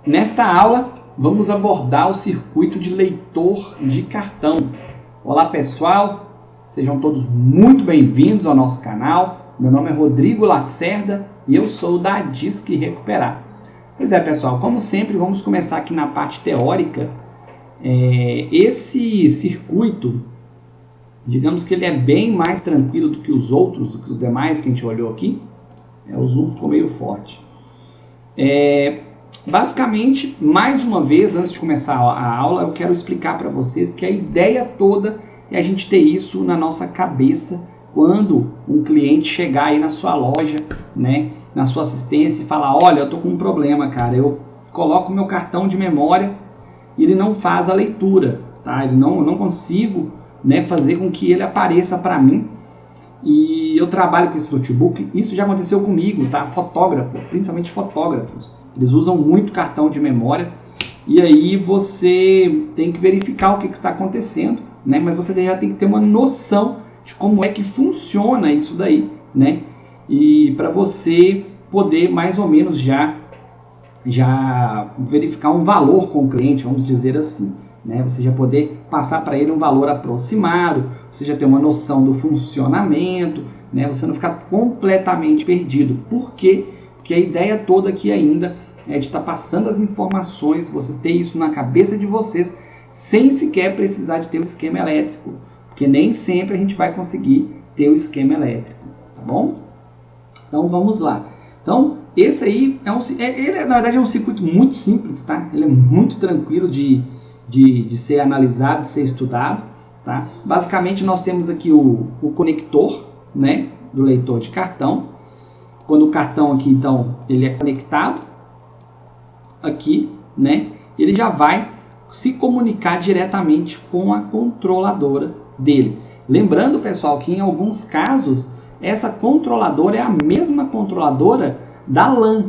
Nesta aula, vamos abordar o circuito de leitor de cartão. Olá pessoal, sejam todos muito bem-vindos ao nosso canal. Meu nome é Rodrigo Lacerda e eu sou da Disque Recuperar. Pois é pessoal, como sempre vamos começar aqui na parte teórica. Esse circuito, digamos que ele é bem mais tranquilo do que os outros, do que os demais que a gente olhou aqui. O zoom ficou meio forte. Basicamente, mais uma vez, antes de começar a aula, eu quero explicar para vocês que a ideia toda é a gente ter isso na nossa cabeça quando um cliente chegar aí na sua loja, né, na sua assistência e falar, olha, eu tô com um problema, cara, eu coloco meu cartão de memória e ele não faz a leitura, tá? Eu não consigo, né, fazer com que ele apareça para mim. E eu trabalho com esse notebook, isso já aconteceu comigo, tá? Fotógrafo, principalmente fotógrafos, eles usam muito cartão de memória e aí você tem que verificar o que está acontecendo, né? Mas você já tem que ter uma noção de como é que funciona isso daí, né? E para você poder mais ou menos já verificar um valor com o cliente, vamos dizer assim. Né, você já poder passar para ele um valor aproximado, você já ter uma noção do funcionamento, né, você não ficar completamente perdido. Por quê? Porque a ideia toda aqui ainda é de estar passando as informações, vocês terem isso na cabeça de vocês, sem sequer precisar de ter o esquema elétrico, porque nem sempre a gente vai conseguir ter o esquema elétrico, tá bom? Então vamos lá. Então esse aí ele na verdade é um circuito muito simples, tá? Ele é muito tranquilo de ser analisado, de ser estudado, tá? Basicamente nós temos aqui o conector, né, do leitor de cartão. Quando o cartão aqui, então, ele é conectado aqui, né, ele já vai se comunicar diretamente com a controladora dele. Lembrando, pessoal, que em alguns casos essa controladora é a mesma controladora da LAN,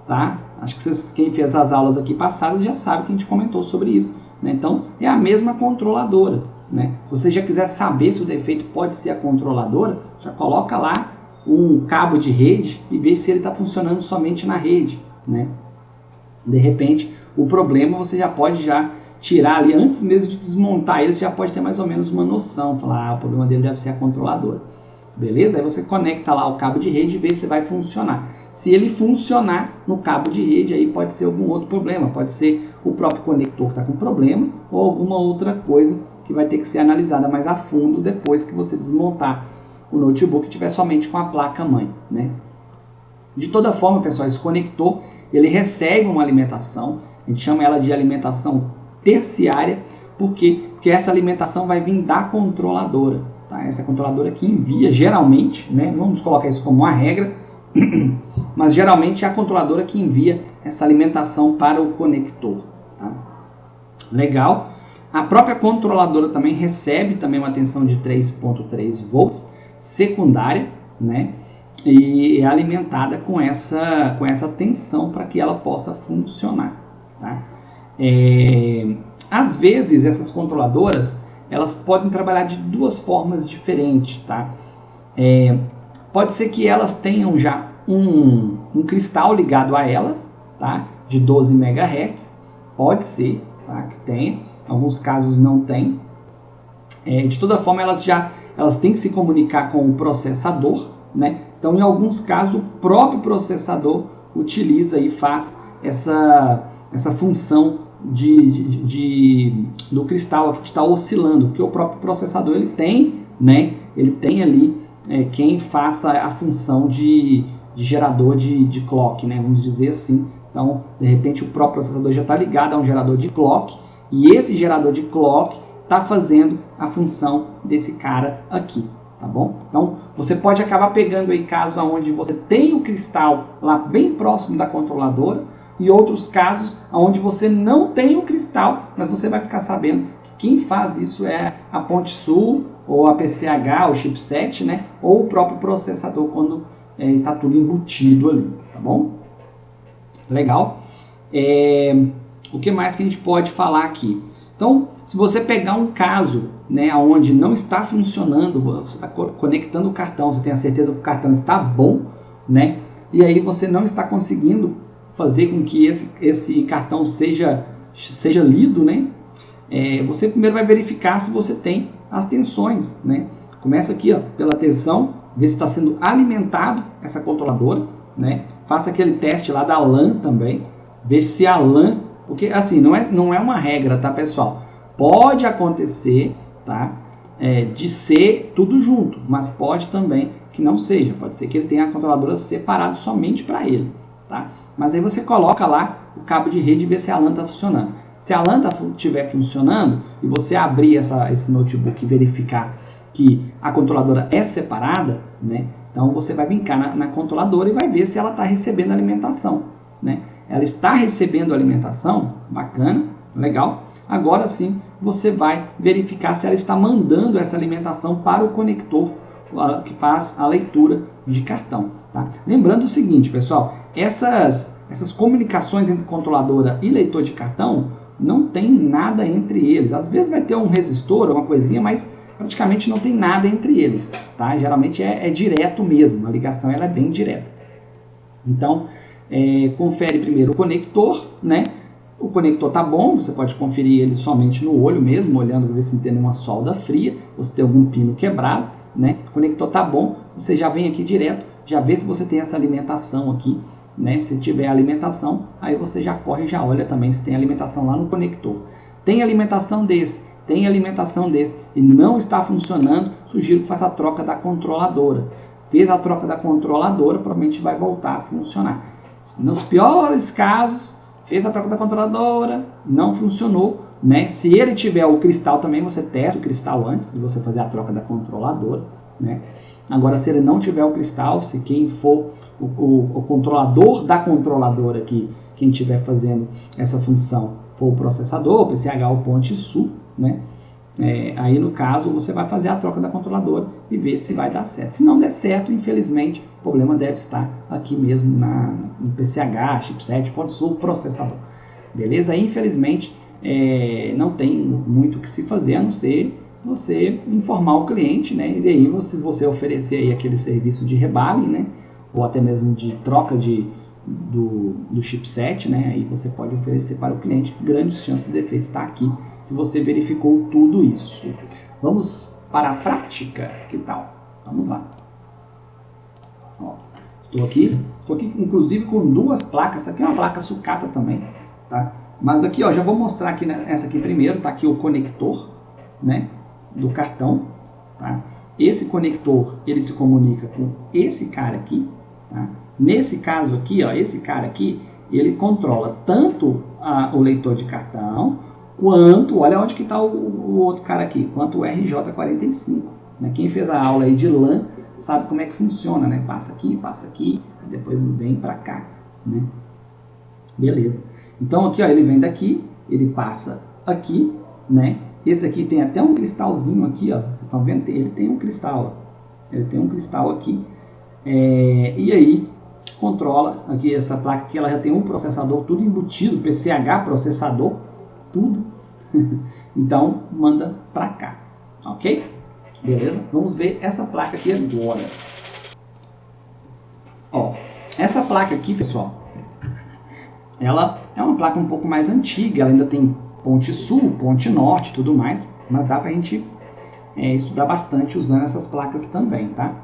tá? Acho que quem fez as aulas aqui passadas já sabe que a gente comentou sobre isso. Né? Então, é a mesma controladora. Né? Se você já quiser saber se o defeito pode ser a controladora, já coloca lá um cabo de rede e vê se ele está funcionando somente na rede. Né? De repente, o problema você já pode tirar ali, antes mesmo de desmontar ele, você já pode ter mais ou menos uma noção. Falar, o problema dele deve ser a controladora. Beleza? Aí você conecta lá o cabo de rede e vê se vai funcionar. Se ele funcionar no cabo de rede, aí pode ser algum outro problema. Pode ser o próprio conector que está com problema ou alguma outra coisa que vai ter que ser analisada mais a fundo depois que você desmontar o notebook e tiver somente com a placa-mãe. Né? De toda forma, pessoal, esse conector ele recebe uma alimentação. A gente chama ela de alimentação terciária. Por quê? Porque essa alimentação vai vir da controladora. Tá? Essa controladora que envia, geralmente, né? Vamos colocar isso como uma regra, mas geralmente é a controladora que envia essa alimentação para o conector. Tá? Legal. A própria controladora também recebe uma tensão de 3.3 volts secundária, né? E é alimentada com essa tensão para que ela possa funcionar. Tá? Às vezes essas controladoras elas podem trabalhar de duas formas diferentes, tá? Pode ser que elas tenham já um cristal ligado a elas, tá? De 12 MHz, pode ser, tá? Que tenha, em alguns casos não tem. De toda forma, elas têm que se comunicar com o processador, né? Então, em alguns casos, o próprio processador utiliza e faz essa função do cristal aqui que está oscilando, porque o próprio processador ele tem, né? Ele tem ali quem faça a função de gerador de clock, né? Vamos dizer assim. Então, de repente, o próprio processador já está ligado a um gerador de clock e esse gerador de clock está fazendo a função desse cara aqui, tá bom? Então, você pode acabar pegando aí casos onde você tem o cristal lá bem próximo da controladora e outros casos onde você não tem o cristal, mas você vai ficar sabendo que quem faz isso é a Ponte Sul, ou a PCH, o chipset, né? Ou o próprio processador quando está tudo embutido ali, tá bom? Legal. O que mais que a gente pode falar aqui? Então, se você pegar um caso, né, onde não está funcionando, você está conectando o cartão, você tem a certeza que o cartão está bom, né? E aí você não está conseguindo fazer com que esse cartão seja lido, né? Você primeiro vai verificar se você tem as tensões, né? Começa aqui, ó, pela tensão, ver se está sendo alimentado essa controladora, né? Faça aquele teste lá da LAN também, ver se a LAN, porque assim, não é uma regra, tá, pessoal? Pode acontecer, tá? De ser tudo junto, mas pode também que não seja, pode ser que ele tenha a controladora separada somente para ele, tá? Mas aí você coloca lá o cabo de rede e vê se a LAN está funcionando. Se a LAN estiver funcionando e você abrir esse notebook e verificar que a controladora é separada, né? Então você vai brincar na controladora e vai ver se ela está recebendo alimentação, né? Ela está recebendo alimentação, bacana, legal. Agora sim você vai verificar se ela está mandando essa alimentação para o conector que faz a leitura de cartão, tá? Lembrando o seguinte, pessoal, essas comunicações entre controladora e leitor de cartão não tem nada entre eles. Às vezes vai ter um resistor, uma coisinha, mas praticamente não tem nada entre eles, tá? Geralmente é direto mesmo, a ligação ela é bem direta. Então, confere primeiro o conector, né? O conector tá bom, você pode conferir ele somente no olho mesmo, olhando, ver se não tem nenhuma solda fria, ou se tem algum pino quebrado, né? O conector tá bom, você já vem aqui direto, já vê se você tem essa alimentação aqui, né? Se tiver alimentação, aí você já corre e já olha também se tem alimentação lá no conector. Tem alimentação desse e não está funcionando, sugiro que faça a troca da controladora. Fez a troca da controladora, provavelmente vai voltar a funcionar. Nos piores casos, fez a troca da controladora, não funcionou, né? Se ele tiver o cristal também, você testa o cristal antes de você fazer a troca da controladora, né? Agora, se ele não tiver o cristal, se quem for o controlador da controladora aqui, quem estiver fazendo essa função for o processador, o PCH ou ponte sul, né? Aí no caso você vai fazer a troca da controladora e ver se vai dar certo. Se não der certo, infelizmente, o problema deve estar aqui mesmo no PCH, chipset, ponte sul, processador. Beleza? Aí, infelizmente, não tem muito o que se fazer, a não ser você informar o cliente, né? E daí você oferecer aí aquele serviço de rebalem, né? Ou até mesmo de troca do chipset, né? Aí você pode oferecer para o cliente. Grandes chances do defeito estar aqui, se você verificou tudo isso. Vamos para a prática, que tal? Vamos lá. Ó, estou aqui inclusive com duas placas. Essa aqui é uma placa sucata também, tá? Mas aqui, ó, já vou mostrar aqui essa aqui primeiro, tá aqui o conector, né, do cartão, tá? Esse conector, ele se comunica com esse cara aqui, tá? Nesse caso aqui, ó, esse cara aqui, ele controla tanto o leitor de cartão, quanto, olha onde que está o outro cara aqui, quanto o RJ45. Né? Quem fez a aula aí de LAN sabe como é que funciona, né? Passa aqui, depois vem para cá, né? Beleza. Então aqui, ó, ele vem daqui, ele passa aqui, né? Esse aqui tem até um cristalzinho aqui, ó. Vocês estão vendo? Ele tem um cristal, ó. Ele tem um cristal aqui. E aí controla aqui essa placa aqui, ela já tem um processador tudo embutido, PCH processador, tudo. Então manda para cá, ok? Beleza? Vamos ver essa placa aqui agora. Ó, essa placa aqui, pessoal, ela é uma placa um pouco mais antiga, ela ainda tem ponte sul, ponte norte, tudo mais, mas dá pra gente estudar bastante usando essas placas também, tá?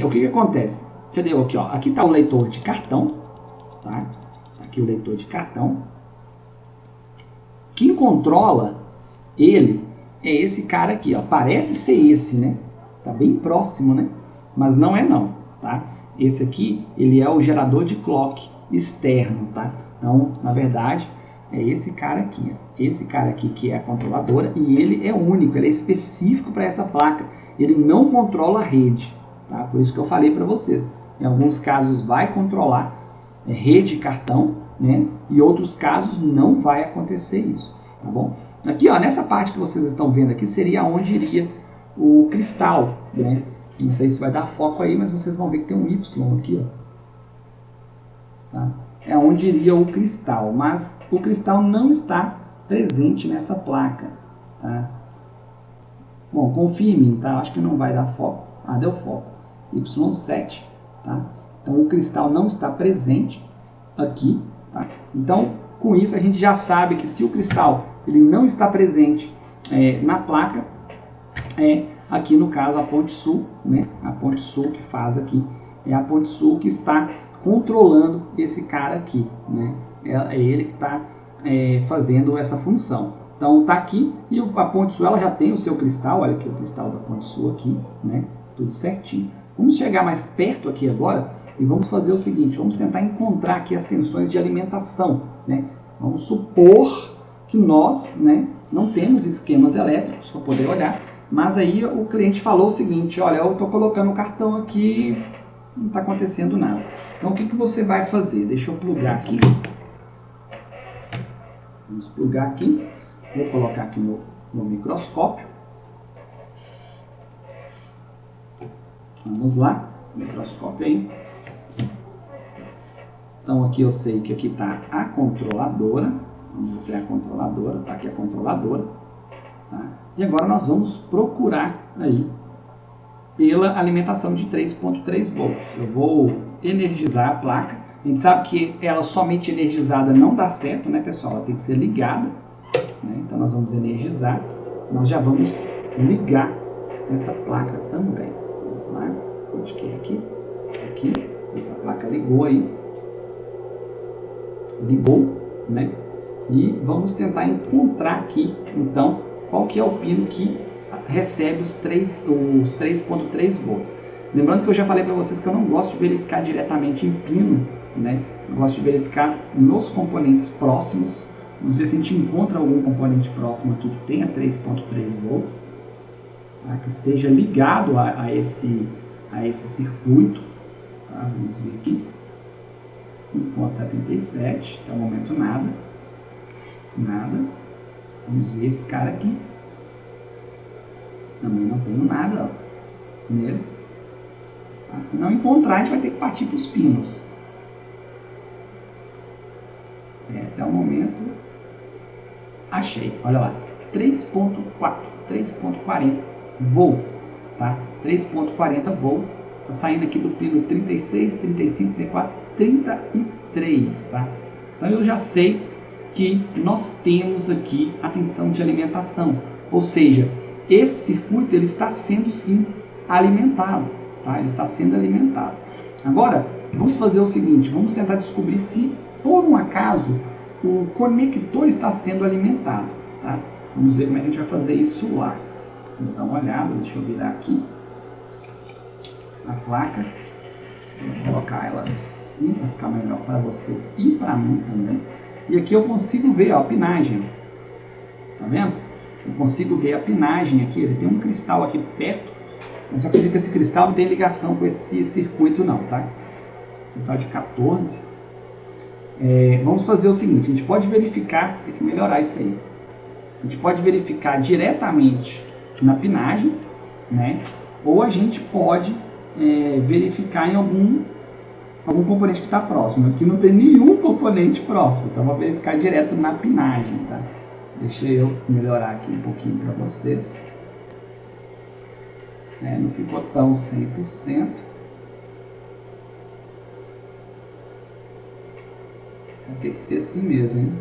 O que acontece? Cadê aqui, ó? Aqui tá o leitor de cartão, tá? Aqui o leitor de cartão. Quem controla ele é esse cara aqui, ó. Parece ser esse, né? Tá bem próximo, né? Mas não é não, tá? Esse aqui, ele é o gerador de clock externo, tá? Então, na verdade, é esse cara aqui, ó. Esse cara aqui que é a controladora, e ele é único, ele é específico para essa placa. Ele não controla a rede, tá? Por isso que eu falei para vocês. Em alguns casos vai controlar rede e cartão, né? E outros casos não vai acontecer isso, tá bom? Aqui, ó, nessa parte que vocês estão vendo aqui, seria onde iria o cristal, né? Não sei se vai dar foco aí, mas vocês vão ver que tem um Y aqui, ó. Tá? É onde iria o cristal, mas o cristal não está presente nessa placa, tá? Bom, confia em mim, tá? Acho que não vai dar foco. Ah, deu foco. Y7, tá? Então o cristal não está presente aqui, tá? Então, com isso, a gente já sabe que se o cristal ele não está presente na placa, aqui no caso a ponte sul, né? A ponte sul que faz aqui, é a ponte sul que está controlando esse cara aqui, né? É ele que está fazendo essa função. Então tá aqui, e a ponte sul ela já tem o seu cristal, olha aqui o cristal da ponte sul aqui, né? Tudo certinho. Vamos chegar mais perto aqui agora e vamos fazer o seguinte, vamos tentar encontrar aqui as tensões de alimentação, né? Vamos supor que nós, né, não temos esquemas elétricos para poder olhar, mas aí o cliente falou o seguinte, olha, eu estou colocando o cartão aqui, não está acontecendo nada. Então o que você vai fazer? Deixa eu plugar aqui. Vamos plugar aqui. Vou colocar aqui no microscópio. Vamos lá, microscópio aí. Então aqui eu sei que aqui está a controladora. Vamos ter a controladora, está aqui a controladora. Tá? E agora nós vamos procurar aí pela alimentação de 3.3 volts. Eu vou energizar a placa. A gente sabe que ela somente energizada não dá certo, né, pessoal? Ela tem que ser ligada. Né? Então nós vamos energizar. Nós já vamos ligar essa placa também. Vamos lá. Onde que é aqui? Aqui. Essa placa ligou aí. Ligou, né? E vamos tentar encontrar aqui, então, qual que é o pino que recebe os 3.3 volts. Lembrando que eu já falei para vocês que eu não gosto de verificar diretamente em pino, né? Eu gosto de verificar nos componentes próximos. Vamos ver se a gente encontra algum componente próximo aqui que tenha 3.3 volts, tá? Que esteja ligado a esse circuito. Tá? Vamos ver aqui. 1.77, até o momento nada. Nada. Vamos ver esse cara aqui. Também não tenho nada nele. Tá? Se não encontrar, a gente vai ter que partir para os pinos. Até o momento. Achei, olha lá. 3.40 volts. Tá? 3.40 volts. Está saindo aqui do pino 36, 35, 34, 33. Tá? Então eu já sei que nós temos aqui a tensão de alimentação. Ou seja, esse circuito ele está sendo sim alimentado, tá? Ele está sendo alimentado. Agora, vamos fazer o seguinte, vamos tentar descobrir se por um acaso o conector está sendo alimentado, tá? Vamos ver como é que a gente vai fazer isso lá. Vamos dar uma olhada, deixa eu virar aqui a placa. Vou colocar ela assim para ficar melhor para vocês e para mim também. E aqui eu consigo ver a pinagem. Tá vendo? Eu consigo ver a pinagem aqui. Ele tem um cristal aqui perto. Mas eu acredito que esse cristal não tem ligação com esse circuito não, tá? Cristal de 14. Vamos fazer o seguinte. A gente pode verificar. Tem que melhorar isso aí. A gente pode verificar diretamente na pinagem, né? Ou a gente pode verificar em algum componente que está próximo. Aqui não tem nenhum componente próximo, então vou verificar direto na pinagem, tá? Deixa eu melhorar aqui um pouquinho para vocês. Não ficou tão 100%. Vai ter que ser assim mesmo, hein?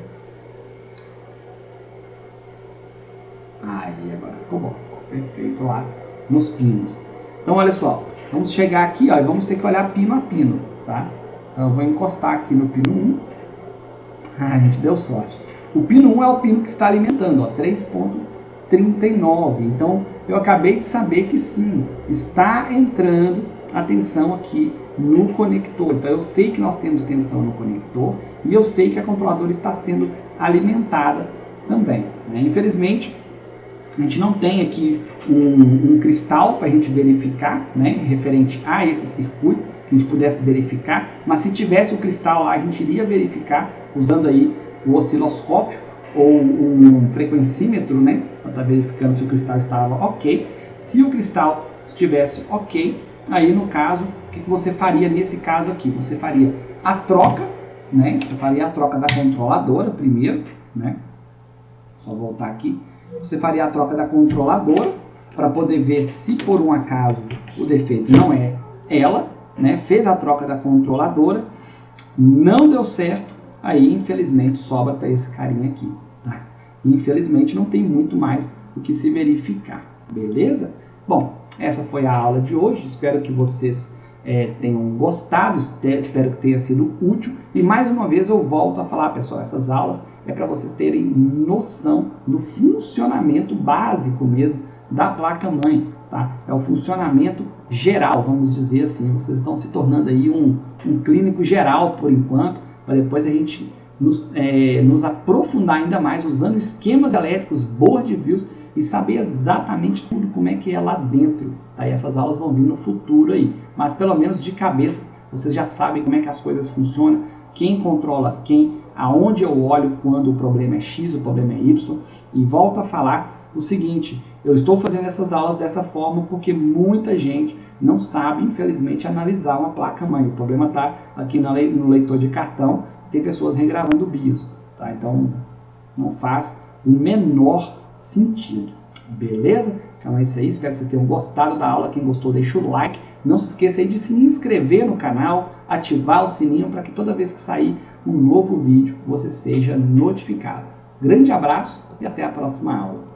Aí, agora ficou bom, ficou perfeito lá nos pinos. Então, olha só, vamos chegar aqui, ó, e vamos ter que olhar pino a pino, tá? Então, eu vou encostar aqui no pino 1. Ah, a gente deu sorte. O pino 1 é o pino que está alimentando, ó, 3.39. Então, eu acabei de saber que sim, está entrando a tensão aqui no conector. Então, eu sei que nós temos tensão no conector e eu sei que a controladora está sendo alimentada também, né? Infelizmente, a gente não tem aqui um cristal para a gente verificar, né, referente a esse circuito, que a gente pudesse verificar, mas se tivesse o cristal lá, a gente iria verificar usando aí o osciloscópio ou um frequencímetro, né, para estar verificando se o cristal estava ok. Se o cristal estivesse ok, aí no caso, o que você faria nesse caso aqui? Você faria a troca, né, você faria a troca da controladora primeiro, né, só voltar aqui. Você faria a troca da controladora para poder ver se por um acaso o defeito não é ela, né? Fez a troca da controladora, não deu certo, aí infelizmente sobra para esse carinha aqui. Tá? Infelizmente não tem muito mais o que se verificar, beleza? Bom, essa foi a aula de hoje, espero que vocês tenham gostado, espero que tenha sido útil, e mais uma vez eu volto a falar, pessoal, essas aulas é para vocês terem noção do funcionamento básico mesmo da placa-mãe, tá? É o funcionamento geral, vamos dizer assim, vocês estão se tornando aí um clínico geral por enquanto, para depois a gente nos aprofundar ainda mais usando esquemas elétricos, board views e saber exatamente tudo como é que é lá dentro. Tá? E essas aulas vão vir no futuro aí, mas pelo menos de cabeça vocês já sabem como é que as coisas funcionam, quem controla quem, aonde eu olho quando o problema é X, o problema é Y, e volto a falar o seguinte, eu estou fazendo essas aulas dessa forma porque muita gente não sabe, infelizmente, analisar uma placa-mãe. O problema está aqui no leitor de cartão, tem pessoas regravando o BIOS, tá? Então não faz o menor sentido, beleza? Então é isso aí, espero que vocês tenham gostado da aula, quem gostou deixa o like, não se esqueça aí de se inscrever no canal, ativar o sininho para que toda vez que sair um novo vídeo você seja notificado. Grande abraço e até a próxima aula.